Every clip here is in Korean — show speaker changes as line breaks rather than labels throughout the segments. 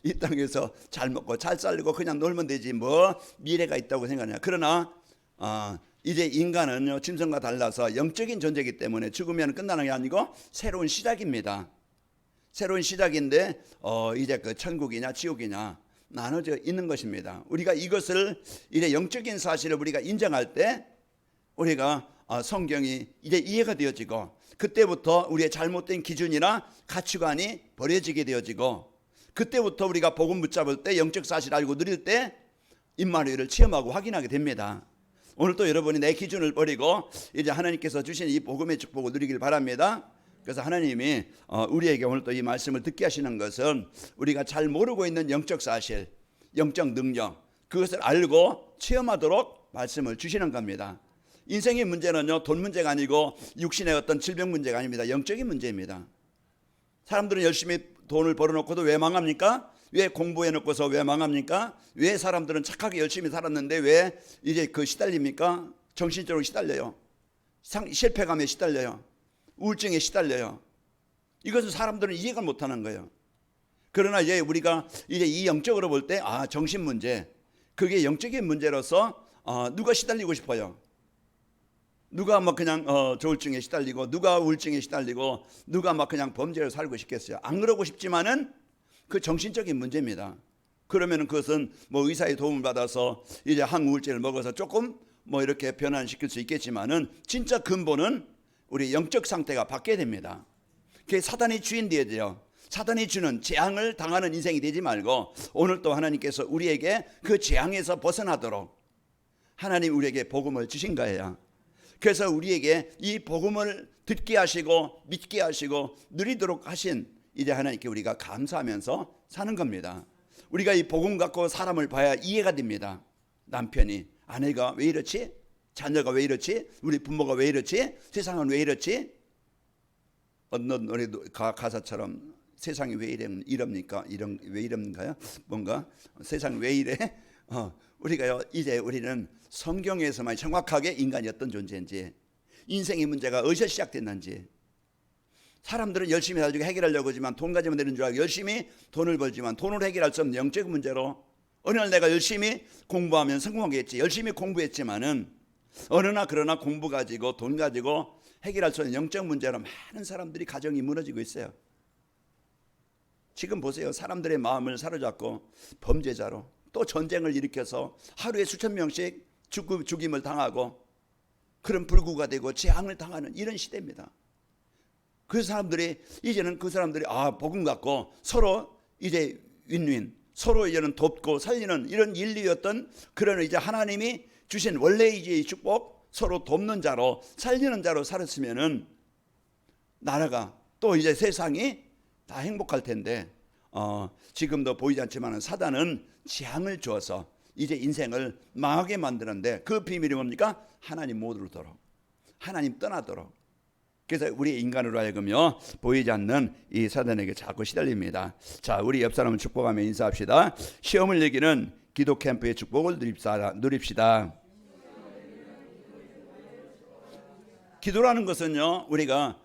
이 땅에서 잘 먹고 잘 살고 그냥 놀면 되지 뭐 미래가 있다고 생각하냐. 그러나 이제 인간은요 짐승과 달라서 영적인 존재이기 때문에 죽으면 끝나는 게 아니고 새로운 시작입니다. 새로운 시작인데 이제 그 천국이냐 지옥이냐 나눠져 있는 것입니다. 우리가 이것을 이제 영적인 사실을 우리가 인정할 때 우리가 성경이 이제 이해가 되어지고 그때부터 우리의 잘못된 기준이나 가치관이 버려지게 되어지고 그때부터 우리가 복음 붙잡을 때 영적 사실을 알고 누릴 때 임마누엘을 체험하고 확인하게 됩니다. 오늘 또 여러분이 내 기준을 버리고 이제 하나님께서 주신 이 복음의 축복을 누리길 바랍니다. 그래서 하나님이 우리에게 오늘 또 이 말씀을 듣게 하시는 것은 우리가 잘 모르고 있는 영적 사실, 영적 능력 그것을 알고 체험하도록 말씀을 주시는 겁니다. 인생의 문제는요 돈 문제가 아니고 육신의 어떤 질병 문제가 아닙니다. 영적인 문제입니다. 사람들은 열심히 돈을 벌어놓고도 왜 망합니까? 왜 공부해놓고서 왜 망합니까? 왜 사람들은 착하게 열심히 살았는데 왜 이제 그 시달립니까? 정신적으로 시달려요. 실패감에 시달려요. 우울증에 시달려요. 이것을 사람들은 이해가 못하는 거예요. 그러나 이제 우리가 이제 이 영적으로 볼 때 정신 문제 그게 영적인 문제로서 누가 시달리고 싶어요? 누가 막 그냥 조울증에 시달리고 누가 우울증에 시달리고 누가 막 그냥 범죄로 살고 싶겠어요? 안 그러고 싶지만은 그 정신적인 문제입니다. 그러면은 그것은 뭐 의사의 도움을 받아서 이제 항우울제를 먹어서 조금 뭐 이렇게 변환시킬 수 있겠지만은 진짜 근본은 우리 영적 상태가 바뀌어야 됩니다. 그게 사단이 주인 되어야 돼요. 사단이 주는 재앙을 당하는 인생이 되지 말고 오늘 또 하나님께서 우리에게 그 재앙에서 벗어나도록 하나님 우리에게 복음을 주신 거예요. 그래서 우리에게 이 복음을 듣게 하시고 믿게 하시고 누리도록 하신 이제 하나님께 우리가 감사하면서 사는 겁니다. 우리가 이 복음 갖고 사람을 봐야 이해가 됩니다. 남편이 아내가 왜 이렇지? 자녀가 왜 이렇지? 우리 부모가 왜 이렇지? 세상은 왜 이렇지? 어느 노래 가사처럼 세상이 왜 이럽니까? 왜 이럽니까요? 뭔가 세상이 왜 이래? 우리가요 이제 우리는 성경에서만 정확하게 인간이 어떤 존재인지 인생의 문제가 어디서 시작됐는지 사람들은 열심히 살고 해결하려고 하지만 돈 가지면 되는 줄 알고 열심히 돈을 벌지만 돈으로 해결할 수 없는 영적인 문제로 어느 날 내가 열심히 공부하면 성공하겠지 열심히 공부했지만은 어느 날 그러나 공부 가지고 돈 가지고 해결할 수 없는 영적 문제로 많은 사람들이 가정이 무너지고 있어요. 지금 보세요. 사람들의 마음을 사로잡고 범죄자로 또 전쟁을 일으켜서 하루에 수천 명씩 죽임을 당하고 그런 불구가 되고 재앙을 당하는 이런 시대입니다. 그 사람들이 이제는 복음 갖고 서로 이제 윈윈 서로 이제는 돕고 살리는 이런 인류였던 그런 이제 하나님이 주신 원래 이제 축복 서로 돕는 자로 살리는 자로 살았으면은 나라가 또 이제 세상이 다 행복할 텐데 지금도 보이지 않지만 사단은 재앙을 주어서 이제 인생을 망하게 만드는데 그 비밀이 뭡니까? 하나님 모르도록 하나님 떠나도록 그래서 우리 인간으로 하여금요 보이지 않는 이 사단에게 자꾸 시달립니다. 자, 우리 옆 사람을 축복하며 인사합시다. 시험을 이기는 기도 캠프의 축복을 누립시다. 기도라는 것은요 우리가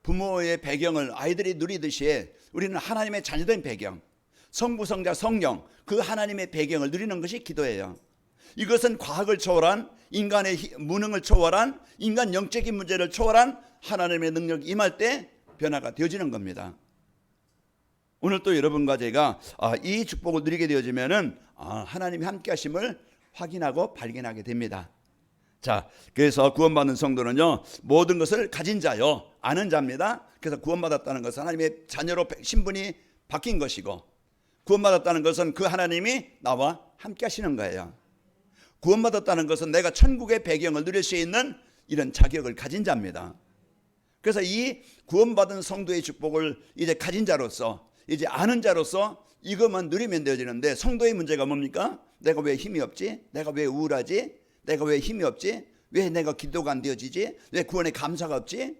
부모의 배경을 아이들이 누리듯이 우리는 하나님의 자녀된 배경 성부 성자 성령 그 하나님의 배경을 누리는 것이 기도예요. 이것은 과학을 초월한 인간의 무능을 초월한 인간 영적인 문제를 초월한 하나님의 능력이 임할 때 변화가 되어지는 겁니다. 오늘 또 여러분과 제가 이 축복을 누리게 되어지면은 하나님이 함께 하심을 확인하고 발견하게 됩니다. 자, 그래서 구원받는 성도는요 모든 것을 가진 자요 아는 자입니다. 그래서 구원받았다는 것은 하나님의 자녀로 신분이 바뀐 것이고 구원받았다는 것은 그 하나님이 나와 함께 하시는 거예요. 구원받았다는 것은 내가 천국의 배경을 누릴 수 있는 이런 자격을 가진 자입니다. 그래서 이 구원받은 성도의 축복을 이제 가진 자로서 이제 아는 자로서 이것만 누리면 되어지는데 성도의 문제가 뭡니까? 내가 왜 힘이 없지? 내가 왜 우울하지? 내가 왜 힘이 없지? 왜 내가 기도가 안 되어지지? 왜 구원에 감사가 없지?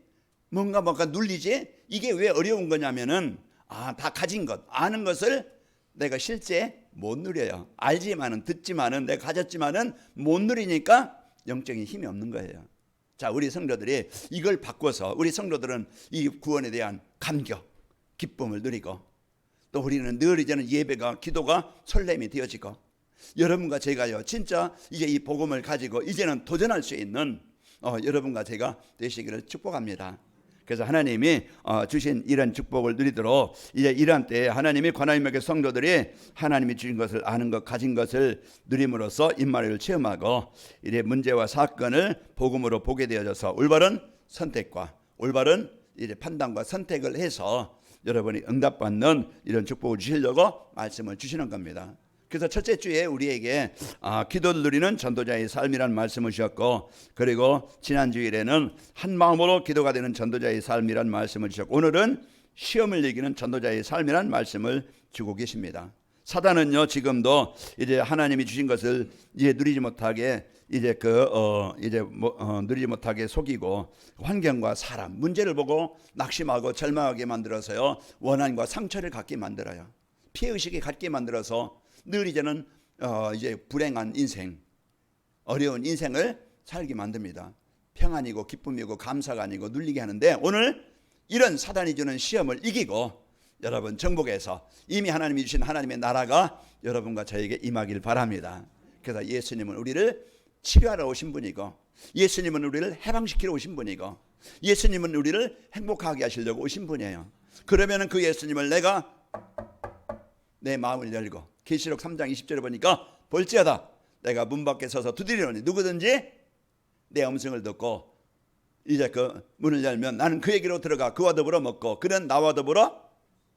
뭔가 눌리지? 이게 왜 어려운 거냐면은 다 가진 것, 아는 것을 내가 실제 못 누려요. 알지만은 듣지만은 내가 가졌지만은 못 누리니까 영적인 힘이 없는 거예요. 자, 우리 성도들이 이걸 바꿔서 우리 성도들은 이 구원에 대한 감격, 기쁨을 누리고 또 우리는 늘 이제는 예배가 기도가 설렘이 되어지고 여러분과 제가요 진짜 이제 이 복음을 가지고 이제는 도전할 수 있는 여러분과 제가 되시기를 축복합니다. 그래서 하나님이 주신 이런 축복을 누리도록 이제 이러한 때에 하나님이 관하임에게 성도들이 하나님이 주신 것을 아는 것 가진 것을 누림으로써 임마누엘을 체험하고 이제 문제와 사건을 복음으로 보게 되어져서 올바른 선택과 올바른 이제 판단과 선택을 해서 여러분이 응답받는 이런 축복을 주시려고 말씀을 주시는 겁니다. 그래서 첫째 주에 우리에게 기도를 누리는 전도자의 삶이라는 말씀을 주셨고, 그리고 지난 주일에는 한 마음으로 기도가 되는 전도자의 삶이라는 말씀을 주셨고, 오늘은 시험을 이기는 전도자의 삶이라는 말씀을 주고 계십니다. 사단은요 지금도 이제 하나님이 주신 것을 이제 누리지 못하게 누리지 못하게 속이고 환경과 사람 문제를 보고 낙심하고 절망하게 만들어서요 원한과 상처를 갖게 만들어요. 피해 의식이 갖게 만들어서 늘 이제는 이제 불행한 인생, 어려운 인생을 살게 만듭니다. 평안이고 기쁨이고 감사가 아니고 눌리게 하는데, 오늘 이런 사단이 주는 시험을 이기고 여러분 정복해서 이미 하나님이 주신 하나님의 나라가 여러분과 저에게 임하길 바랍니다. 그래서 예수님은 우리를 치료하러 오신 분이고, 예수님은 우리를 해방시키러 오신 분이고, 예수님은 우리를 행복하게 하시려고 오신 분이에요. 그러면 그 예수님을 내가 내 마음을 열고, 계시록 3장 20절에 보니까 볼지어다 내가 문 밖에 서서 두드리노니 누구든지 내 음성을 듣고 이제 그 문을 열면 나는 그에게로 들어가 그와 더불어 먹고 그는 나와 더불어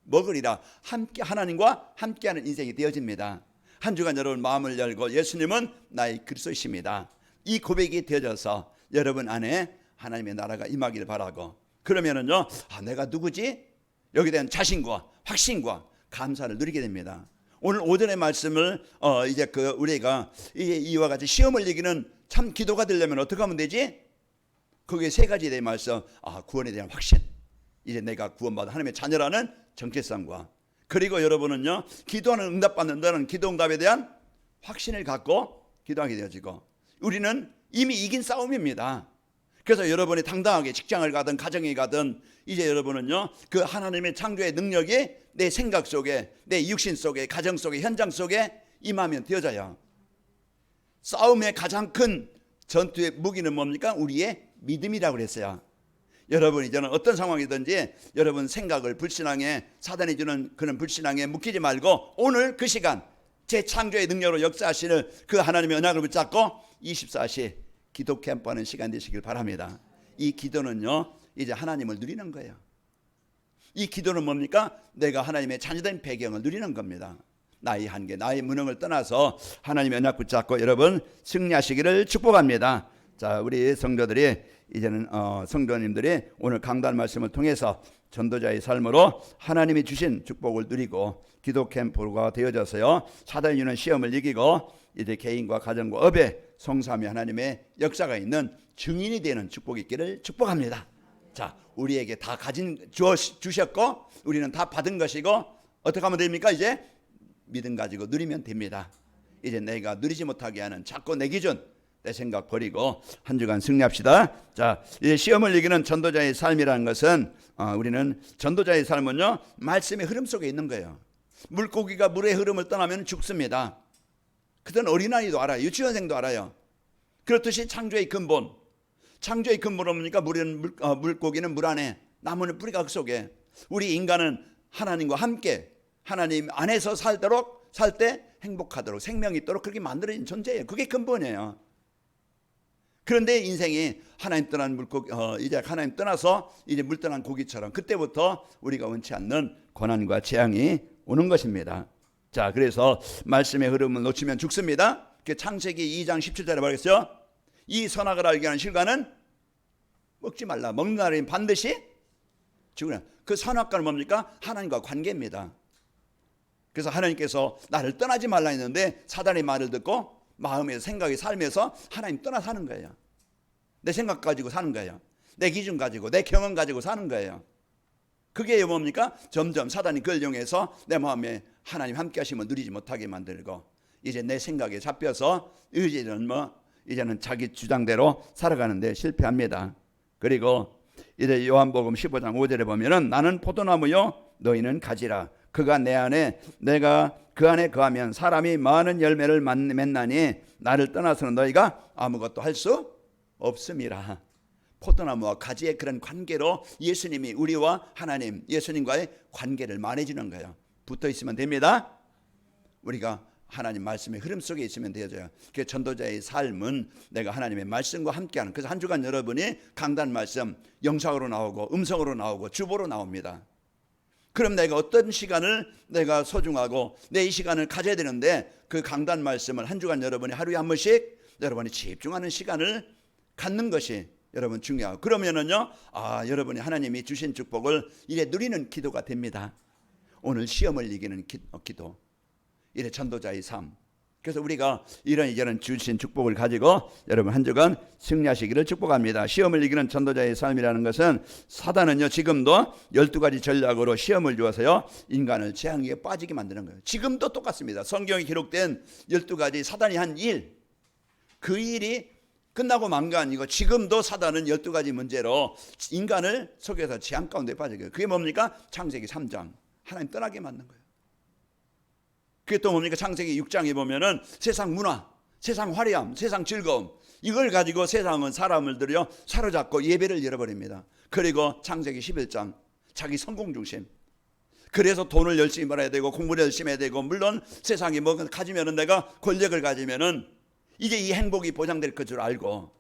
먹으리라. 함께 하나님과 함께하는 인생이 되어집니다. 한 주간 여러분 마음을 열고 예수님은 나의 그리스도이십니다. 이 고백이 되어져서 여러분 안에 하나님의 나라가 임하기를 바라고, 그러면은요 내가 누구지? 여기에 대한 자신과 확신과 감사를 누리게 됩니다. 오늘 오전의 말씀을 이제 우리가 이와 같이 시험을 이기는 참 기도가 되려면 어떻게 하면 되지? 거기에 세 가지에 대한 말씀, 구원에 대한 확신, 이제 내가 구원받은 하나님의 자녀라는 정체성과, 그리고 여러분은요 기도하는 응답받는다는 기도 응답에 대한 확신을 갖고 기도하게 되어지고, 우리는 이미 이긴 싸움입니다. 그래서 여러분이 당당하게 직장을 가든 가정에 가든 이제 여러분은요 그 하나님의 창조의 능력이 내 생각 속에, 내 육신 속에, 가정 속에, 현장 속에 임하면 되어져요. 싸움의 가장 큰 전투의 무기는 뭡니까? 우리의 믿음이라고 그랬어요. 여러분 이제는 어떤 상황이든지 여러분 생각을 불신앙에, 사단이 주는 그런 불신앙에 묶이지 말고 오늘 그 시간 제 창조의 능력으로 역사하시는 그 하나님의 언약을 붙잡고 24시 기도 캠프하는 시간 되시길 바랍니다. 이 기도는요 이제 하나님을 누리는 거예요. 이 기도는 뭡니까? 내가 하나님의 자녀된 배경을 누리는 겁니다. 나의 한계, 나의 무능을 떠나서 하나님의 언약 붙잡고 여러분 승리하시기를 축복합니다. 자, 우리 성도들이 이제는 성도님들이 오늘 강단 말씀을 통해서 전도자의 삶으로 하나님이 주신 축복을 누리고 기도 캠프가 되어져서요 사단이 주는 시험을 이기고 이제 개인과 가정과 업에 성삼위 하나님의 역사가 있는 증인이 되는 축복이 있기를 축복합니다. 자, 우리에게 다 주셨고 우리는 다 받은 것이고 어떻게 하면 됩니까? 이제 믿음 가지고 누리면 됩니다. 이제 내가 누리지 못하게 하는 자꾸 내 기준, 내 생각 버리고 한 주간 승리합시다. 자, 이제 시험을 이기는 전도자의 삶이라는 것은 우리는 전도자의 삶은요 말씀의 흐름 속에 있는 거예요. 물고기가 물의 흐름을 떠나면 죽습니다. 그건 어린아이도 알아요. 유치원생도 알아요. 그렇듯이 창조의 근본, 창조의 근본은 뭡니까? 물고기는 물 안에, 나무는 뿌리가 그 속에. 우리 인간은 하나님과 함께 하나님 안에서 살 때 행복하도록, 생명이 있도록 그렇게 만들어진 존재예요. 그게 근본이에요. 그런데 인생이 하나님 떠난 물고기, 이제 하나님 떠나서 이제 물 떠난 고기처럼 그때부터 우리가 원치 않는 고난과 재앙이 오는 것입니다. 자, 그래서 말씀의 흐름을 놓치면 죽습니다. 창세기 2장 17절에 말했어요. 이 선악을 알게 하는 실과는 먹지 말라. 먹는 날에는 반드시 죽으라. 그 선악과는 뭡니까? 하나님과 관계입니다. 그래서 하나님께서 나를 떠나지 말라 했는데 사단의 말을 듣고 마음에서 생각이 삶에서 하나님 떠나 사는 거예요. 내 생각 가지고 사는 거예요. 내 기준 가지고 내 경험 가지고 사는 거예요. 그게 뭡니까? 점점 사단이 그걸 이용해서 내 마음에 하나님 함께 하시면 누리지 못하게 만들고 이제 내 생각에 잡혀서 이제는 자기 주장대로 살아가는데 실패합니다. 그리고 이제 요한복음 15장 5절에 보면은 나는 포도나무요 너희는 가지라. 그가 내 안에 내가 그 안에 거하면 사람이 많은 열매를 맺나니 나를 떠나서는 너희가 아무것도 할 수 없음이라. 포도나무와 가지의 그런 관계로 예수님이 우리와 하나님, 예수님과의 관계를 만해주는 거예요. 붙어 있으면 됩니다. 우리가 하나님 말씀의 흐름 속에 있으면 되어져요. 그 전도자의 삶은 내가 하나님의 말씀과 함께하는. 그래서 한 주간 여러분이 강단 말씀 영상으로 나오고 음성으로 나오고 주보로 나옵니다. 그럼 내가 어떤 시간을 내가 소중하고 내 이 시간을 가져야 되는데, 그 강단 말씀을 한 주간 여러분이 하루에 한 번씩 여러분이 집중하는 시간을 갖는 것이 여러분 중요하고, 그러면은요, 여러분이 하나님이 주신 축복을 이제 누리는 기도가 됩니다. 오늘 시험을 이기는 기도, 이래 전도자의 삶. 그래서 우리가 이런 주신 축복을 가지고 여러분 한 주간 승리하시기를 축복합니다. 시험을 이기는 전도자의 삶이라는 것은, 사단은요 지금도 12가지 전략으로 시험을 주어서요 인간을 재앙에 빠지게 만드는 거예요. 지금도 똑같습니다. 성경에 기록된 12가지 사단이 한 일, 그 일이 끝나고 만 거 아니고 지금도 사단은 12가지 문제로 인간을 속여서 재앙 가운데 빠지게 해요. 그게 뭡니까? 창세기 3장 하나님 떠나게 만든 거예요. 그게 또 뭡니까? 창세기 6장에 보면은 세상 문화, 세상 화려함, 세상 즐거움, 이걸 가지고 세상은 사람을 들여 사로잡고 예배를 잃어버립니다. 그리고 창세기 11장 자기 성공 중심, 그래서 돈을 열심히 벌어야 되고 공부를 열심히 해야 되고, 물론 세상에 뭐 가지면은 내가 권력을 가지면은 이제 이 행복이 보장될 것 줄 알고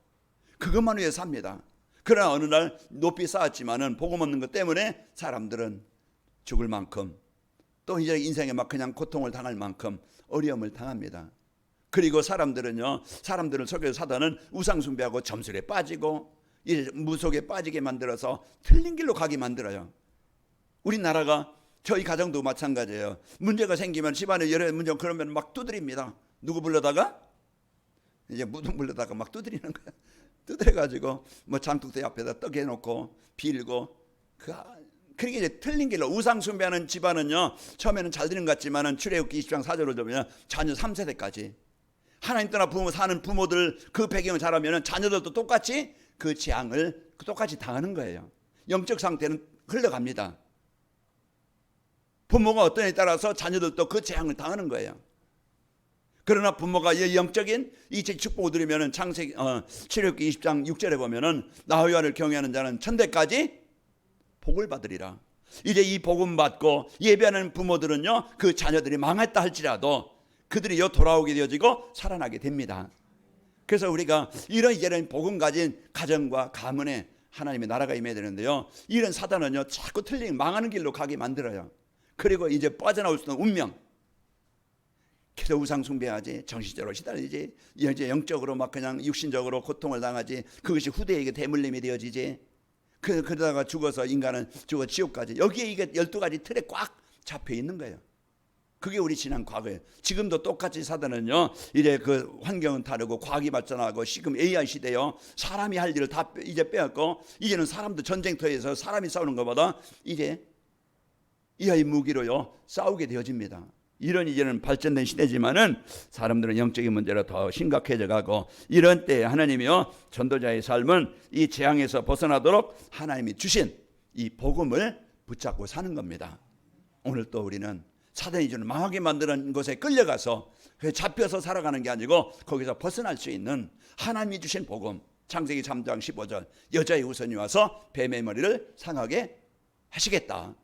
그것만 위해 삽니다. 그러나 어느 날 높이 쌓았지만은 복음 없는 것 때문에 사람들은 죽을 만큼, 또 이제 인생에 막 그냥 고통을 당할 만큼 어려움을 당합니다. 그리고 사람들을 속여서 사단은 우상 숭배하고 점술에 빠지고 이제 무속에 빠지게 만들어서 틀린 길로 가게 만들어요. 우리나라가, 저희 가정도 마찬가지예요. 문제가 생기면, 집안에 여러 문제, 그러면 막 두드립니다. 누구 불러다가? 이제 무덤 불러다가 막 두드리는 거야. 두드려가지고 뭐 장독대 앞에다 떡 해놓고 빌고, 그렇게 이제 틀린 길로 우상 숭배하는 집안은요, 처음에는 잘 되는 것 같지만은 출애굽기 20장 4절로 보면 자녀 3세대까지 하나님 떠나 부모 사는 부모들 그 배경을 잘하면은 자녀들도 똑같이 그 재앙을 똑같이 당하는 거예요. 영적 상태는 흘러갑니다. 부모가 어떠냐에 따라서 자녀들도 그 재앙을 당하는 거예요. 그러나 부모가 영적인 이 축복을 누리면은 창세기 출애굽기 20장 6절에 보면은 나 여호와를 경외하는 자는 천대까지 복을 받으리라. 이제 이 복음 받고 예배하는 부모들은요, 그 자녀들이 망했다 할지라도 그들이 돌아오게 되어지고 살아나게 됩니다. 그래서 우리가 이런 복음 가진 가정과 가문에 하나님의 나라가 임해야 되는데요, 이런 사단은요 자꾸 틀린 망하는 길로 가게 만들어요. 그리고 이제 빠져나올 수 없는 운명, 그래서 우상 숭배하지, 정신적으로 시달리지, 이제 영적으로 막 그냥 육신적으로 고통을 당하지, 그것이 후대에게 대물림이 되어지지, 그러다가 죽어서 인간은 죽어 지옥까지, 여기에 이게 12가지 틀에 꽉 잡혀 있는 거예요. 그게 우리 지난 과거예요. 지금도 똑같이 사단은요, 이제 그 환경은 다르고 과학이 발전하고 지금 AI 시대요, 사람이 할 일을 다 이제 빼앗고, 이제는 사람도 전쟁터에서 사람이 싸우는 것보다 이제 AI 무기로요 싸우게 되어집니다. 이런 이제는 발전된 시대지만은 사람들은 영적인 문제로 더 심각해져 가고, 이런 때에 하나님이요 전도자의 삶은 이 재앙에서 벗어나도록 하나님이 주신 이 복음을 붙잡고 사는 겁니다. 오늘 또 우리는 사단이 주는 망하게 만드는 것에 끌려가서 잡혀서 살아가는 게 아니고 거기서 벗어날 수 있는 하나님이 주신 복음, 창세기 3장 15절 여자의 후손이 와서 뱀의 머리를 상하게 하시겠다.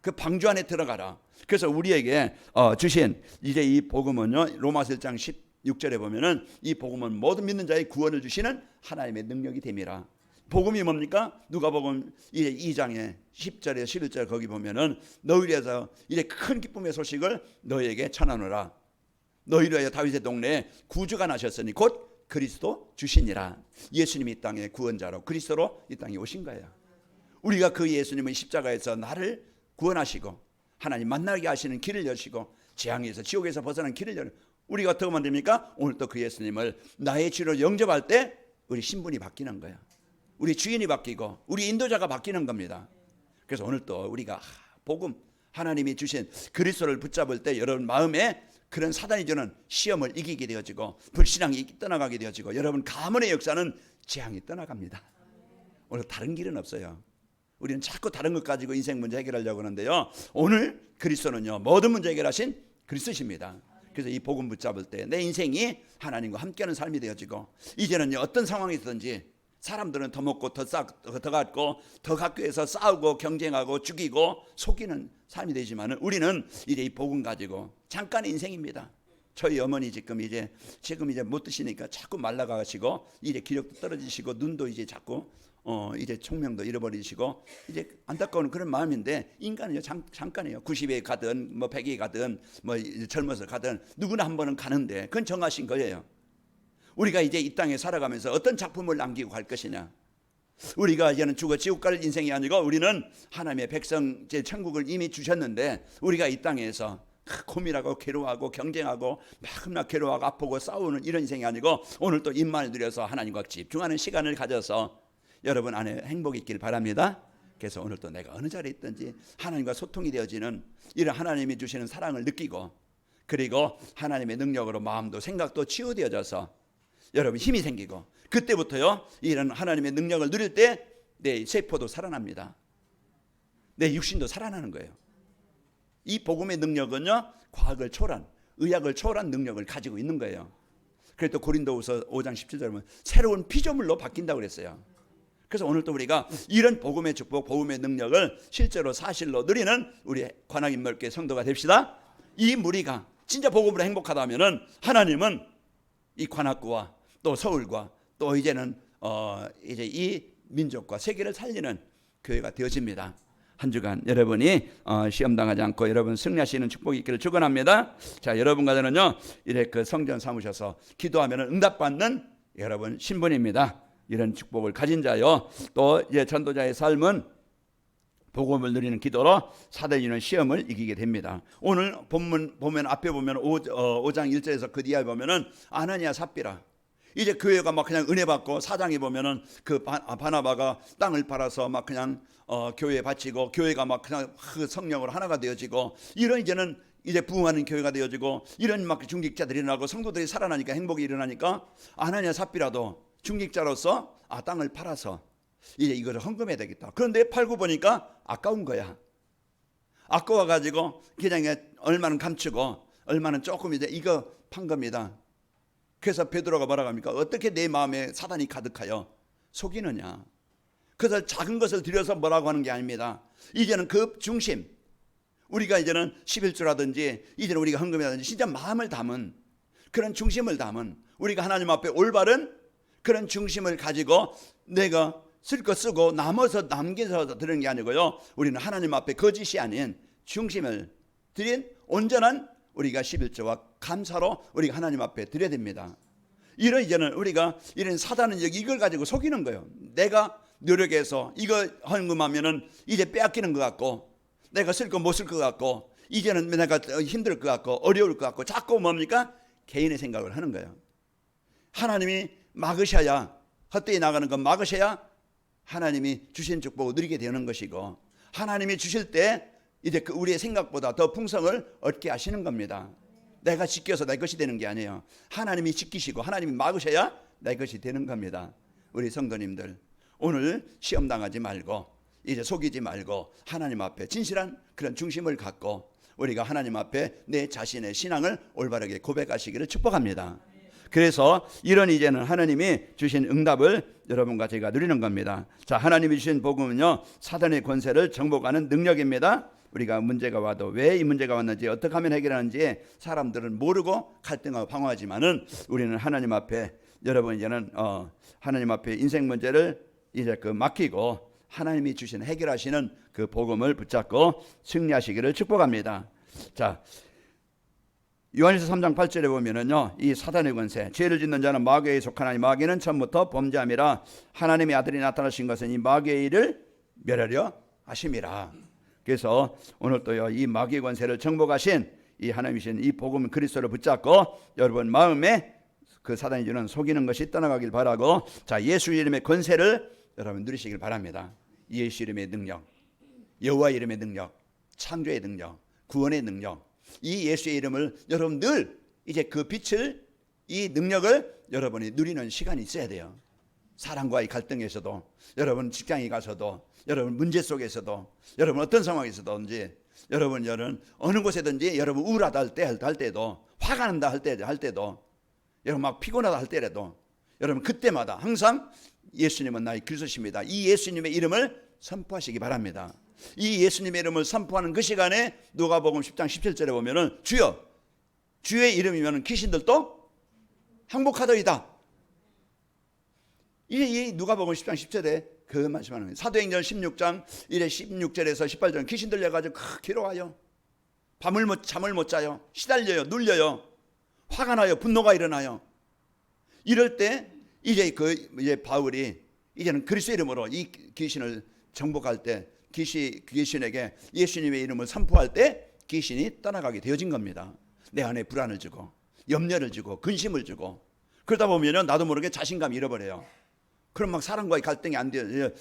그 방주 안에 들어가라. 그래서 우리에게 주신 이제 이 복음은요, 로마서 1장 16절에 보면은 이 복음은 모든 믿는 자의 구원을 주시는 하나님의 능력이 됨이라. 복음이 뭡니까? 누가복음 2장에 10절에 11절 거기 보면은 너희를 위해서 이제 큰 기쁨의 소식을 너희에게 전하노라. 너희를 위하여 다윗의 동네에 구주가 나셨으니 곧 그리스도 주시니라. 예수님이 이 땅의 구원자로 그리스도로 이 땅에 오신 거예요. 우리가 그 예수님의 십자가에서 나를 구원하시고 하나님 만나게 하시는 길을 여시고 재앙에서 지옥에서 벗어난 길을 여는, 우리가 어떻게 하면 됩니까? 오늘 또 그 예수님을 나의 주로 영접할 때 우리 신분이 바뀌는 거야. 우리 주인이 바뀌고 우리 인도자가 바뀌는 겁니다. 그래서 오늘 또 우리가 복음, 하나님이 주신 그리스도를 붙잡을 때 여러분 마음에 그런 사단이 주는 시험을 이기게 되어지고 불신앙이 떠나가게 되어지고 여러분 가문의 역사는 재앙이 떠나갑니다. 오늘 다른 길은 없어요. 우리는 자꾸 다른 것 가지고 인생 문제 해결하려고 하는데요. 오늘 그리스도는요, 모든 문제 해결하신 그리스도십니다. 그래서 이 복음 붙잡을 때 내 인생이 하나님과 함께하는 삶이 되어지고, 이제는요, 어떤 상황이 있든지 사람들은 더 먹고 더 갖고 더 갖기 위해서 싸우고 경쟁하고 죽이고 속이는 삶이 되지만은, 우리는 이제 이 복음 가지고 잠깐의 인생입니다. 저희 어머니 지금 이제 못 드시니까 자꾸 말라가시고, 이제 기력도 떨어지시고, 눈도 이제 자꾸 이제 총명도 잃어버리시고, 이제 안타까운 그런 마음인데, 인간은요, 잠깐이에요. 90에 가든 뭐 100에 가든 뭐 젊어서 가든 누구나 한 번은 가는데, 그건 정하신 거예요. 우리가 이제 이 땅에 살아가면서 어떤 작품을 남기고 갈 것이냐. 우리가 이제는 죽어 지옥 갈 인생이 아니고, 우리는 하나님의 백성, 제 천국을 이미 주셨는데, 우리가 이 땅에서 고민하고 괴로워하고 경쟁하고 막 괴로워하고 아프고 싸우는 이런 인생이 아니고, 오늘 또 입만을 들여서 하나님과 집중하는 시간을 가져서 여러분 안에 행복이 있길 바랍니다. 그래서 오늘 또 내가 어느 자리에 있든지 하나님과 소통이 되어지는 이런 하나님이 주시는 사랑을 느끼고, 그리고 하나님의 능력으로 마음도 생각도 치유되어져서 여러분 힘이 생기고, 그때부터요, 이런 하나님의 능력을 누릴 때 내 세포도 살아납니다. 내 육신도 살아나는 거예요. 이 복음의 능력은요, 과학을 초월한, 의학을 초월한 능력을 가지고 있는 거예요. 그래서 고린도후서 5장 17절에 보면 새로운 피조물로 바뀐다고 그랬어요. 그래서 오늘 또 우리가 이런 복음의 축복, 복음의 능력을 실제로 사실로 누리는 우리 관악인물교회 성도가 됩시다. 이 무리가 진짜 복음으로 행복하다면은, 하나님은 이 관악구와 또 서울과 또 이제는 이제 이 민족과 세계를 살리는 교회가 되어집니다. 한 주간 여러분이 시험 당하지 않고 여러분 승리하시는 축복이 있기를 축원합니다. 자, 여러분과 저는요, 이렇게 그 성전 삼으셔서 기도하면은 응답받는 여러분 신분입니다. 이런 축복을 가진 자요, 또 이제 전도자의 삶은 복음을 누리는 기도로 사단이 주는 시험을 이기게 됩니다. 오늘 본문 보면, 앞에 보면 5장 1절에서 그 뒤에 보면은 아나니아 삽비라, 이제 교회가 막 그냥 은혜 받고, 4장에 보면은 그 바나바가 땅을 팔아서 막 그냥 교회에 바치고, 교회가 막 그냥 그 성령으로 하나가 되어지고, 이런 이제는 이제 부흥하는 교회가 되어지고, 이런 막 중직자들이 일어나고 성도들이 살아나니까 행복이 일어나니까, 아나니아 삽비라도 중직자로서 땅을 팔아서 이제 이거를 헌금해야 되겠다. 그런데 팔고 보니까 아까운 거야. 아까워가지고 그냥 얼마는 감추고 얼마는 조금 이제 이거 판 겁니다. 그래서 베드로가 뭐라고 합니까? 어떻게 내 마음에 사단이 가득하여 속이느냐. 그래서 작은 것을 들여서 뭐라고 하는 게 아닙니다. 이제는 그 중심, 우리가 이제는 11조라든지 이제는 우리가 헌금이라든지 진짜 마음을 담은 그런 중심을 담은, 우리가 하나님 앞에 올바른 그런 중심을 가지고 내가 쓸 거 쓰고 남아서 남겨서 드리는 게 아니고요, 우리는 하나님 앞에 거짓이 아닌 중심을 드린 온전한 우리가 11조와 감사로 우리가 하나님 앞에 드려야 됩니다. 이런 이제는 우리가 이런 사단은 이걸 가지고 속이는 거예요. 내가 노력해서 이거 헌금하면은 이제 빼앗기는 것 같고, 내가 쓸 거 못 쓸 것 같고, 이제는 내가 힘들 것 같고 어려울 것 같고, 자꾸 뭡니까? 개인의 생각을 하는 거예요. 하나님이 막으셔야, 헛되이 나가는 건 막으셔야 하나님이 주신 축복을 누리게 되는 것이고, 하나님이 주실 때 이제 그 우리의 생각보다 더 풍성을 얻게 하시는 겁니다. 내가 지켜서 내 것이 되는 게 아니에요. 하나님이 지키시고 하나님이 막으셔야 내 것이 되는 겁니다. 우리 성도님들, 오늘 시험 당하지 말고, 이제 속이지 말고, 하나님 앞에 진실한 그런 중심을 갖고 우리가 하나님 앞에 내 자신의 신앙을 올바르게 고백하시기를 축복합니다. 그래서 이런 이제는 하나님이 주신 응답을 여러분과 제가 누리는 겁니다. 자, 하나님이 주신 복음은요, 사단의 권세를 정복하는 능력입니다. 우리가 문제가 와도 왜 이 문제가 왔는지, 어떻게 하면 해결하는지 사람들은 모르고 갈등하고 방황하지만은, 우리는 하나님 앞에, 여러분 이제는 하나님 앞에 인생 문제를 이제 맡기고 하나님이 주신 해결하시는 그 복음을 붙잡고 승리하시기를 축복합니다. 자, 요한일서 3장 8절에 보면은요, 이 사단의 권세, 죄를 짓는 자는 마귀에 속하나니 마귀는 처음부터 범죄함이라 하나님의 아들이 나타나신 것은 이 마귀의 일을 멸하려 하심이라. 그래서 오늘 또요, 이 마귀의 권세를 정복하신 이 하나님이신 이 복음 그리스도를 붙잡고 여러분 마음에 그 사단이 주는 속이는 것이 떠나가길 바라고, 자, 예수 이름의 권세를 여러분 누리시길 바랍니다. 예수 이름의 능력, 여호와 이름의 능력, 창조의 능력, 구원의 능력, 이 예수의 이름을 여러분 늘 이제 그 빛을, 이 능력을 여러분이 누리는 시간이 있어야 돼요. 사랑과의 갈등에서도, 여러분 직장에 가서도, 여러분 문제 속에서도, 여러분 어떤 상황에서든지, 여러분 어느 곳에든지 여러분 우울하다 할 때도, 화가 난다 할 때도, 여러분 막 피곤하다 할 때라도, 여러분 그때마다 항상 예수님은 나의 그리스도십니다, 이 예수님의 이름을 선포하시기 바랍니다. 이 예수님의 이름을 선포하는 그 시간에 누가복음 10장 17절에 보면은 주여, 주의 이름이면 귀신들도 항복하더이다. 이 누가복음 10장 10절에 그 말씀하는 거예요. 사도행전 16장 16절에서 18절은 귀신 들려가지고 괴로워요. 잠을 못 자요. 시달려요. 눌려요. 화가 나요. 분노가 일어나요. 이럴 때 이제 바울이 이제는 그리스도 이름으로 이 귀신을 정복할 때, 귀신에게 예수님의 이름을 선포할 때 귀신이 떠나가게 되어진 겁니다. 내 안에 불안을 주고, 염려를 주고, 근심을 주고, 그러다 보면은 나도 모르게 자신감 잃어버려요. 그럼 막 사람과의 갈등이 안 돼요.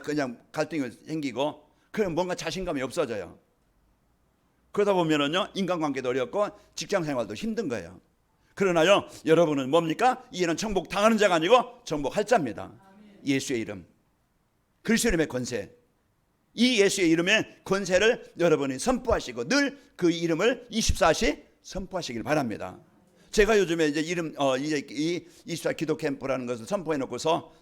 그냥 갈등이 생기고, 그럼 뭔가 자신감이 없어져요. 그러다 보면은요, 인간관계도 어렵고 직장 생활도 힘든 거예요. 그러나요, 여러분은 뭡니까? 이제는 정복 당하는 자가 아니고 정복할 자입니다. 예수의 이름, 그리스도 이름의 권세, 이 예수의 이름의 권세를 여러분이 선포하시고 늘 그 이름을 24시 선포하시길 바랍니다. 제가 요즘에 이제 이제 이 24 기도 캠프라는 것을 선포해 놓고서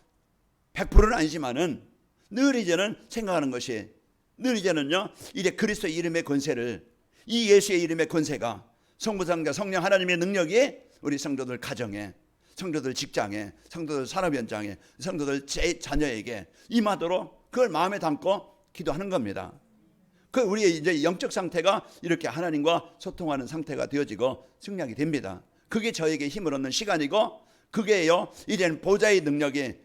100%는 아니지만은 늘 이제는 생각하는 것이, 늘 이제는요, 이제 그리스도의 이름의 권세를, 이 예수의 이름의 권세가 성부성자 성령 하나님의 능력이 우리 성도들 가정에, 성도들 직장에, 성도들 산업 현장에, 성도들 제 자녀에게 임하도록 그걸 마음에 담고 기도하는 겁니다. 그 우리의 이제 영적 상태가 이렇게 하나님과 소통하는 상태가 되어지고 승리하게 됩니다. 그게 저에게 힘을 얻는 시간이고, 그게요, 이제는 보좌의 능력이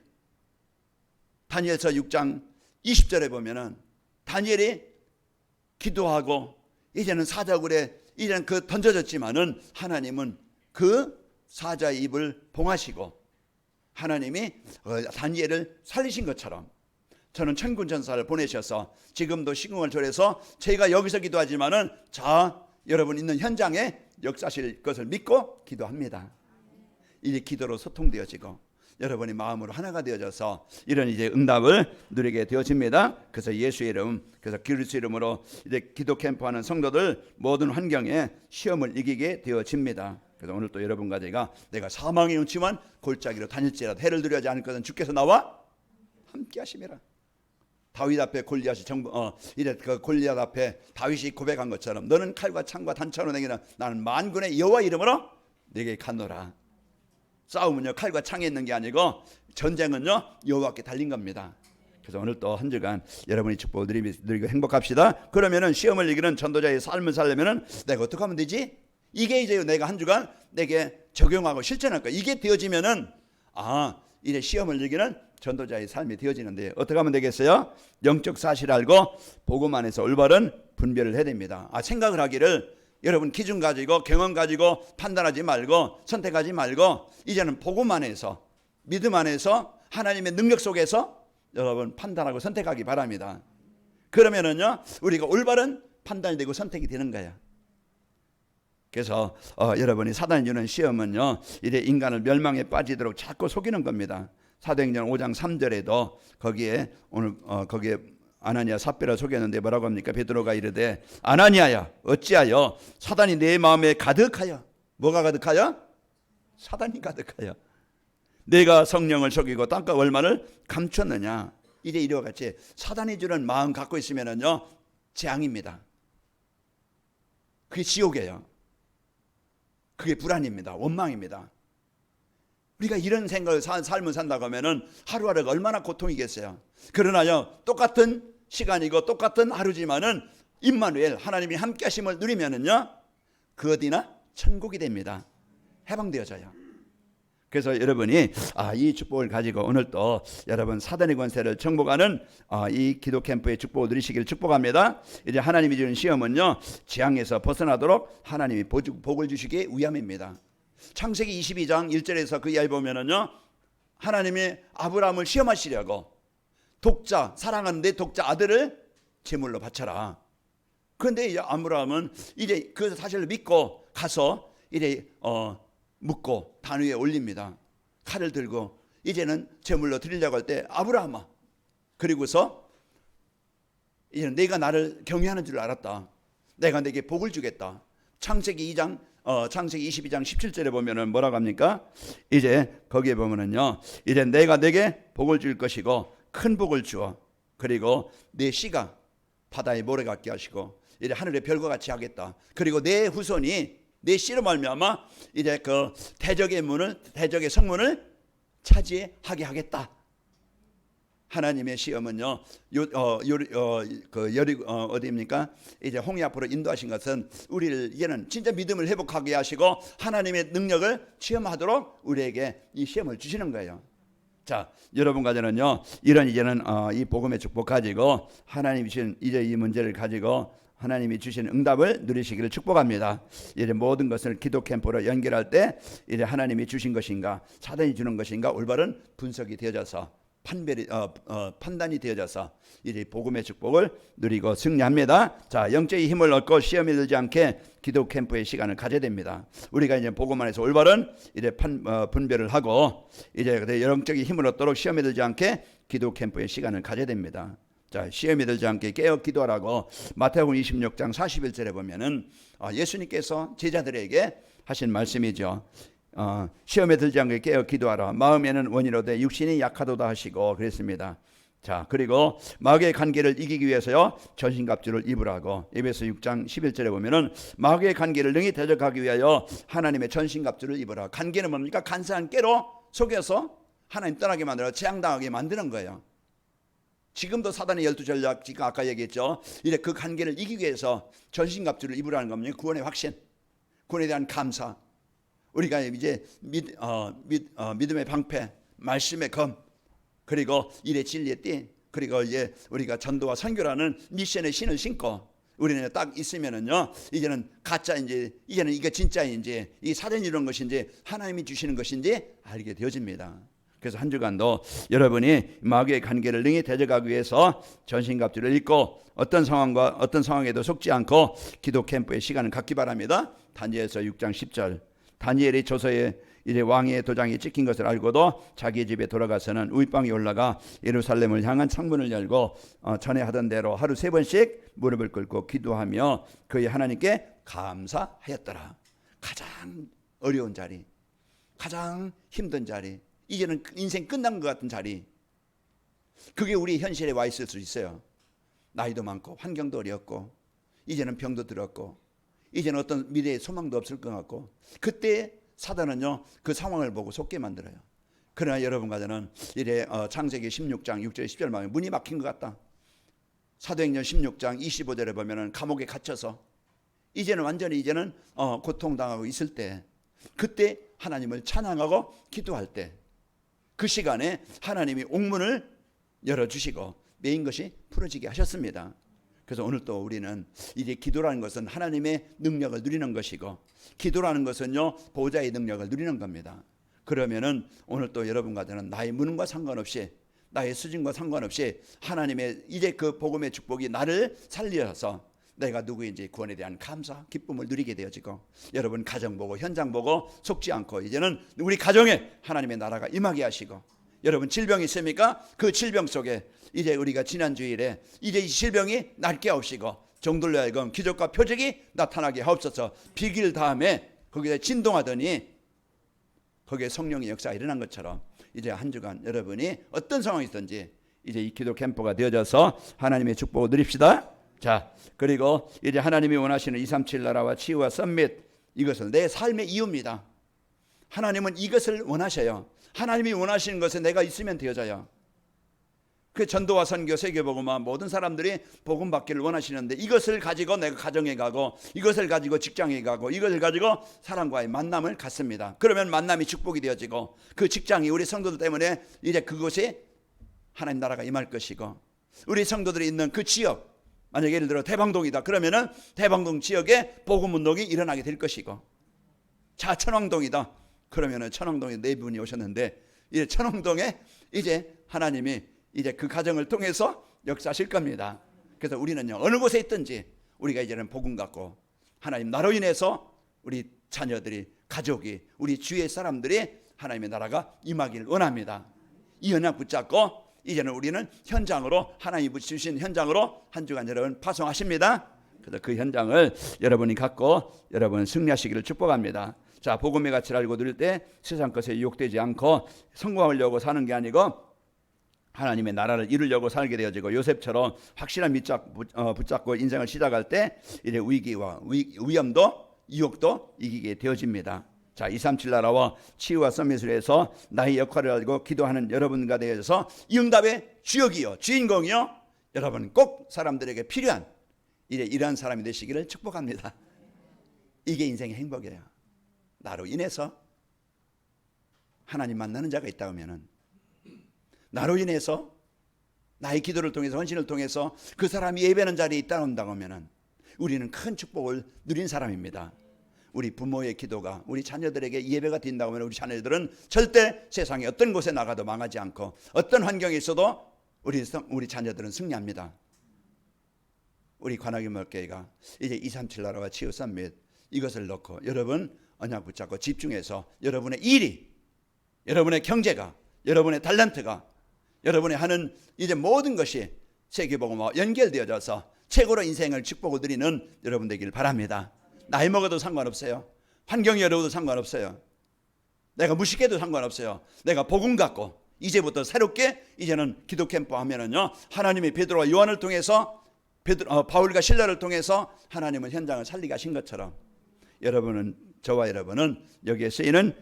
다니엘서 6장 20절에 보면은 다니엘이 기도하고 이제는 사자굴에 이제는 그 던져졌지만은 하나님은 그 사자의 입을 봉하시고 하나님이 다니엘을 살리신 것처럼 저는 천군 천사를 보내셔서 지금도 시궁을 절해서 제가 여기서 기도하지만은 여러분 있는 현장에 역사하실 것을 믿고 기도합니다. 이제 기도로 소통되어지고 여러분이 마음으로 하나가 되어져서 이런 이제 응답을 누리게 되어집니다. 그래서 예수의 이름, 그래서 그리스도 이름으로 이제 기도 캠프하는 성도들 모든 환경에 시험을 이기게 되어집니다. 그래서 오늘 또 여러분과 제가 내가 사망의 음침한 골짜기로 다닐지라도 해를 두려워하지 않을 것은 주께서 나와 함께 하심이라. 다윗 앞에 골리앗이 이래 그 골리앗 앞에 다윗이 고백한 것처럼 너는 칼과 창과 단창으로 내기는 나는 만군의 여호와 이름으로 내게 갔노라. 싸움은요 칼과 창에 있는 게 아니고 전쟁은요 여호와께 달린 겁니다. 그래서 오늘 또 한 주간 여러분이 축복을 누리고 행복합시다. 그러면은 시험을 이기는 전도자의 삶을 살려면은 내가 어떻게 하면 되지? 이게 이제 내가 한 주간 내게 적용하고 실천할 거야. 이게 되어지면은 이제 시험을 이기는 전도자의 삶이 되어지는데 어떻게 하면 되겠어요? 영적 사실을 알고 복음 안에서 올바른 분별을 해야 됩니다. 생각을 하기를 여러분 기준 가지고 경험 가지고 판단하지 말고 선택하지 말고 이제는 복음 안에서 믿음 안에서 하나님의 능력 속에서 여러분 판단하고 선택하기 바랍니다. 그러면은요 우리가 올바른 판단이 되고 선택이 되는 거예요. 그래서 여러분이 사단이 주는 시험은요 이제 인간을 멸망에 빠지도록 자꾸 속이는 겁니다. 사도행전 5장 3절에도 거기에 오늘 거기에 아나니아 삽비라 속였는데 뭐라고 합니까? 베드로가 이르되 아나니아야 어찌하여 사단이 내 마음에 가득하여, 뭐가 가득하여? 사단이 가득하여 내가 성령을 속이고 땅과 월만을 감췄느냐. 이제 이와 같이 사단이 주는 마음 갖고 있으면은요 재앙입니다. 그게 지옥이에요. 그게 불안입니다. 원망입니다. 우리가 이런 생각을 삶을 산다고 하면은 하루하루가 얼마나 고통이겠어요. 그러나요 똑같은 시간이고 똑같은 하루지만은 임마누엘 하나님이 함께 하심을 누리면은요 그 어디나 천국이 됩니다. 해방되어져요. 그래서 여러분이 이 축복을 가지고 오늘 또 여러분 사단의 권세를 정복하는 이 기도 캠프의 축복을 누리시길 축복합니다. 이제 하나님이 주는 시험은요 재앙에서 벗어나도록 하나님이 복을 주시기 위함입니다. 창세기 22장 1절에서 그 이야기 보면은요 하나님이 아브라함을 시험하시려고 사랑하는 내 독자 아들을 제물로 바쳐라. 그런데 이제 아브라함은 이제 그 사실을 믿고 가서 이제 묻고 단 위에 올립니다. 칼을 들고 이제는 제물로 드리려고 할 때 아브라함아, 그리고서 이제는 내가 나를 경외하는 줄 알았다. 내가 내게 복을 주겠다. 창세기 22장 17절에 보면은 뭐라고 합니까? 이제 거기에 보면은요, 이제 내가 내게 복을 줄 것이고 큰 복을 주어, 그리고 내 씨가 바다의 모래 같게 하시고 이제 하늘의 별과 같이 하겠다. 그리고 내 후손이 내 씨로 말미암아 이제 그 대적의 성문을 차지하게 하겠다. 하나님의 시험은요, 어디입니까? 이제 홍해 앞으로 인도하신 것은 우리를 이제는 진짜 믿음을 회복하게 하시고 하나님의 능력을 체험하도록 우리에게 이 시험을 주시는 거예요. 자, 여러분 가정은요, 이제는 이 복음의 축복 가지고 하나님이 주신 이제 이 문제를 가지고 하나님이 주신 응답을 누리시기를 축복합니다. 이제 모든 것을 기도 캠프로 연결할 때 이제 하나님이 주신 것인가, 사단이 주는 것인가 올바른 분석이 되어져서 판단이 되어져서 이제 복음의 축복을 누리고 승리합니다. 자, 영적인 힘을 얻고 시험에 들지 않게 기도 캠프의 시간을 가져야 됩니다. 우리가 이제 복음 안에서 올바른 이제 분별을 하고 이제 영적인 힘을 얻도록 시험에 들지 않게 기도 캠프의 시간을 가져야 됩니다. 자, 시험에 들지 않게 깨어 기도하라고 마태복음 26장 41절에 보면은 예수님께서 제자들에게 하신 말씀이죠. 시험에 들지 않게 깨어 기도하라. 마음에는 원이로되 육신이 약하도다 하시고 그랬습니다. 자, 그리고 마귀의 관계를 이기기 위해서요, 전신갑주를 입으라고 에베소 6장 11절에 보면은 마귀의 관계를 능히 대적하기 위하여 하나님의 전신갑주를 입으라. 관계는 뭡니까? 간사한 깨로 속여서 하나님 떠나게 만들어 재앙당하게 만드는 거예요. 지금도 사단의 12전략, 지금 아까 얘기했죠. 이제 그 관계를 이기기 위해서 전신갑주를 입으라는 겁니다. 구원의 확신, 구원에 대한 감사, 우리가 이제 믿음의 방패, 말씀의 검, 그리고 일의 진리의 띠, 그리고 이제 우리가 전도와 선교라는 미션의 신을 신고 우리는 딱 있으면은요, 이제는 가짜인지, 이제는 이게 진짜인지, 이 사단이 이런 것인지, 하나님이 주시는 것인지 알게 되어집니다. 그래서 한 주간도 여러분이 마귀의 관계를 능히 대적하기 위해서 전신갑주를 입고 어떤 상황에도 속지 않고 기도 캠프의 시간을 갖기 바랍니다. 다니엘서 6장 10절. 다니엘이 조서에 이제 왕의 도장이 찍힌 것을 알고도 자기 집에 돌아가서는 우윗방에 올라가 예루살렘을 향한 창문을 열고 전에 하던 대로 하루 3번씩 무릎을 꿇고 기도하며 그의 하나님께 감사하였더라. 가장 어려운 자리, 가장 힘든 자리, 이제는 인생 끝난 것 같은 자리, 그게 우리 현실에 와 있을 수 있어요. 나이도 많고 환경도 어렵고 이제는 병도 들었고 이제는 어떤 미래의 소망도 없을 것 같고, 그때 사단은요, 그 상황을 보고 속게 만들어요. 그러나 여러분 가정은 이래 창세기 16장 6절 10절 말에 문이 막힌 것 같다. 사도행전 16장 25절에 보면은 감옥에 갇혀서 이제는 완전히 이제는 고통당하고 있을 때, 그때 하나님을 찬양하고 기도할 때, 그 시간에 하나님이 옥문을 열어주시고 메인 것이 풀어지게 하셨습니다. 그래서 오늘 또 우리는 이제 기도라는 것은 하나님의 능력을 누리는 것이고, 기도라는 것은요, 보호자의 능력을 누리는 겁니다. 그러면은 오늘 또 여러분과 저는 나의 무능과 상관없이, 나의 수준과 상관없이 하나님의 이제 그 복음의 축복이 나를 살려서 내가 누구인지 구원에 대한 감사, 기쁨을 누리게 되어지고, 여러분 가정 보고 현장 보고 속지 않고 이제는 우리 가정에 하나님의 나라가 임하게 하시고, 여러분 질병이 있습니까? 그 질병 속에 이제 우리가 지난 주일에 이제 이 질병이 낫게 하옵시고 종들로 하여금 기적과 표적이 나타나게 하옵소서. 비길 다음에 거기에 진동하더니 거기에 성령의 역사가 일어난 것처럼 이제 한 주간 여러분이 어떤 상황이든지 이제 이 기도 캠프가 되어져서 하나님의 축복을 누립시다. 자, 그리고 이제 하나님이 원하시는 237 나라와 치유와 썸밋, 이것은 내 삶의 이유입니다. 하나님은 이것을 원하셔요. 하나님이 원하시는 것에 내가 있으면 되어져요. 그 전도와 선교, 세계복음화 모든 사람들이 복음 받기를 원하시는데, 이것을 가지고 내가 가정에 가고, 이것을 가지고 직장에 가고, 이것을 가지고 사람과의 만남을 갖습니다. 그러면 만남이 축복이 되어지고, 그 직장이 우리 성도들 때문에 이제 그곳에 하나님 나라가 임할 것이고, 우리 성도들이 있는 그 지역, 만약 예를 들어 대방동이다 그러면은 대방동 지역에 복음 운동이 일어나게 될 것이고, 자, 천왕동이다 그러면은 천왕동에 4분이 오셨는데, 이제 천왕동에 이제 하나님이 이제 그 가정을 통해서 역사하실 겁니다. 그래서 우리는요, 어느 곳에 있든지 우리가 이제는 복음 갖고 하나님 나로 인해서 우리 자녀들이, 가족이, 우리 주위의 사람들이 하나님의 나라가 임하기를 원합니다. 이 언약 붙잡고 이제는 우리는 현장으로, 하나님이 주신 현장으로 한 주간 여러분 파송하십니다. 그래서 그 현장을 여러분이 갖고 여러분 승리하시기를 축복합니다. 자, 복음의 가치를 알고 누릴 때 세상 것에 유혹되지 않고 성공하려고 사는 게 아니고 하나님의 나라를 이루려고 살게 되어지고, 요셉처럼 확실한 밑잡 붙잡고 인생을 시작할 때 이제 위기와 위험도 유혹도 이기게 되어집니다. 자, 237 나라와 치유와 서밋을해서 나의 역할을 알고 기도하는 여러분과 대해서 이 응답의 주역이요, 주인공이요, 여러분 꼭 사람들에게 필요한 이러한 사람이 되시기를 축복합니다. 이게 인생의 행복이에요. 나로 인해서 하나님 만나는 자가 있다 하면은, 나로 인해서 나의 기도를 통해서, 헌신을 통해서 그 사람이 예배하는 자리에 있다 한다고 하면은 우리는 큰 축복을 누린 사람입니다. 우리 부모의 기도가 우리 자녀들에게 예배가 된다고 하면 우리 자녀들은 절대 세상에 어떤 곳에 나가도 망하지 않고 어떤 환경에 있어도 우리 자녀들은 승리합니다. 우리 관악인목교회가 이제 237 나라와 치유 썸밋 이것을 넣고 여러분 언약 붙잡고 집중해서 여러분의 일이, 여러분의 경제가, 여러분의 탤런트가, 여러분의 하는 이제 모든 것이 세계복음과 연결되어져서 최고로 인생을 축복을 드리는 여러분 되길 바랍니다. 나이 먹어도 상관없어요. 환경이 어려워도 상관없어요. 내가 무식해도 상관없어요. 내가 복음 갖고 이제부터 새롭게 이제는 기도 캠프 하면은요, 하나님이 베드로와 요한을 통해서 바울과 실라를 통해서 하나님은 현장을 살리게 하신 것처럼 여러분은, 저와 여러분은 여기에 쓰이는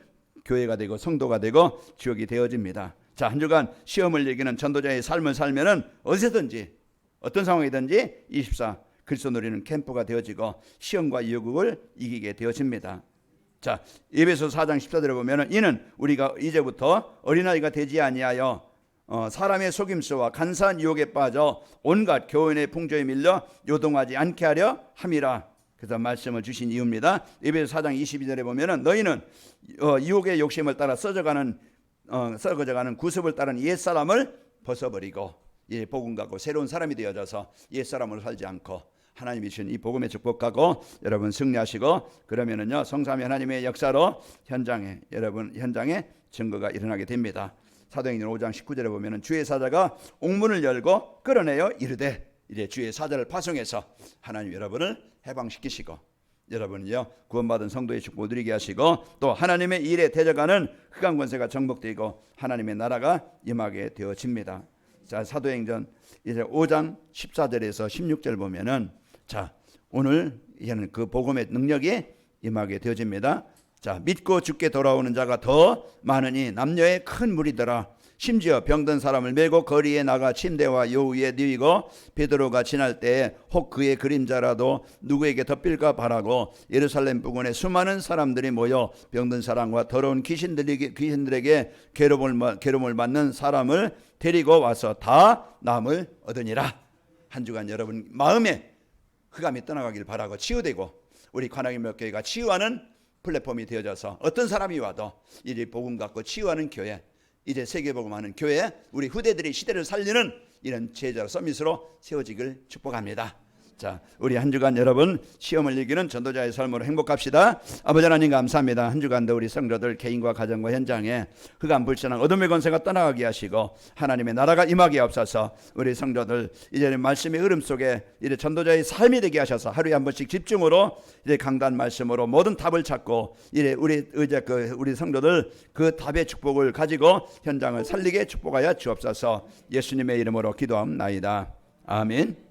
교회가 되고 성도가 되고 주역이 되어집니다. 자, 한 주간 시험을 이기는 전도자의 삶을 살면은 어디서든지 어떤 상황이든지 24 그리스도 누리는 캠프가 되어지고 시험과 유혹을 이기게 되어집니다. 자, 에베소 4장 14절에 보면은 이는 우리가 이제부터 어린아이가 되지 아니하여 사람의 속임수와 간사한 유혹에 빠져 온갖 교훈의 풍조에 밀려 요동하지 않게 하려 함이라. 그래서 말씀을 주신 이유입니다. 에베소 4장 22절에 보면은 너희는 유혹의 욕심을 따라 썩어져가는 구습을 따른 옛사람을 벗어버리고 이 복음 갖고 새로운 사람이 되어져서 옛사람으로 살지 않고 하나님이 주신 이 복음의 축복 갖고 여러분 승리하시고, 그러면은요 성삼위 하나님의 역사로 여러분 현장에 증거가 일어나게 됩니다. 사도행전 5장 19절에 보면은 주의 사자가 옥문을 열고 끌어내어 이르되, 이제 주의 사자를 파송해서 하나님 여러분을 해방시키시고 여러분이요 구원받은 성도의 축복을 누리게 하시고, 또 하나님의 일에 대적하는 흑암 권세가 정복되고 하나님의 나라가 임하게 되어집니다. 자, 사도행전 이제 5장 14절에서 16절 보면은, 자, 오늘 이제는 그 복음의 능력이 임하게 되어집니다. 자, 믿고 죽게 돌아오는 자가 더 많으니 남녀의 큰 무리더라. 심지어 병든 사람을 메고 거리에 나가 침대와 여우에 누이고 베드로가 지날 때에 혹 그의 그림자라도 누구에게 덮일까 바라고 예루살렘 부근에 수많은 사람들이 모여 병든 사람과 더러운 귀신들에게 괴로움을 받는 사람을 데리고 와서 다 남을 얻으니라. 한 주간 여러분 마음에 흑암이 떠나가길 바라고 치유되고 우리 관악인목교회가 치유하는 플랫폼이 되어져서 어떤 사람이 와도 이제 복음 갖고 치유하는 교회, 이제 세계복음하는 교회, 우리 후대들이 시대를 살리는 이런 제자 서밋으로 세워지길 축복합니다. 자, 우리 한 주간 여러분 시험을 이기는 전도자의 삶으로 행복합시다. 아버지 하나님 감사합니다. 한 주간도 우리 성도들 개인과 가정과 현장에 흑암 불신한 어둠의 권세가 떠나가게 하시고 하나님의 나라가 임하게 하옵소서. 우리 성도들 이제는 말씀의 흐름 속에 이제 전도자의 삶이 되게 하셔서 하루에 한 번씩 집중으로 이제 강단 말씀으로 모든 답을 찾고 이제 우리 성도들 그 답의 축복을 가지고 현장을 살리게 축복하여 주옵소서. 예수님의 이름으로 기도합나이다. 아멘.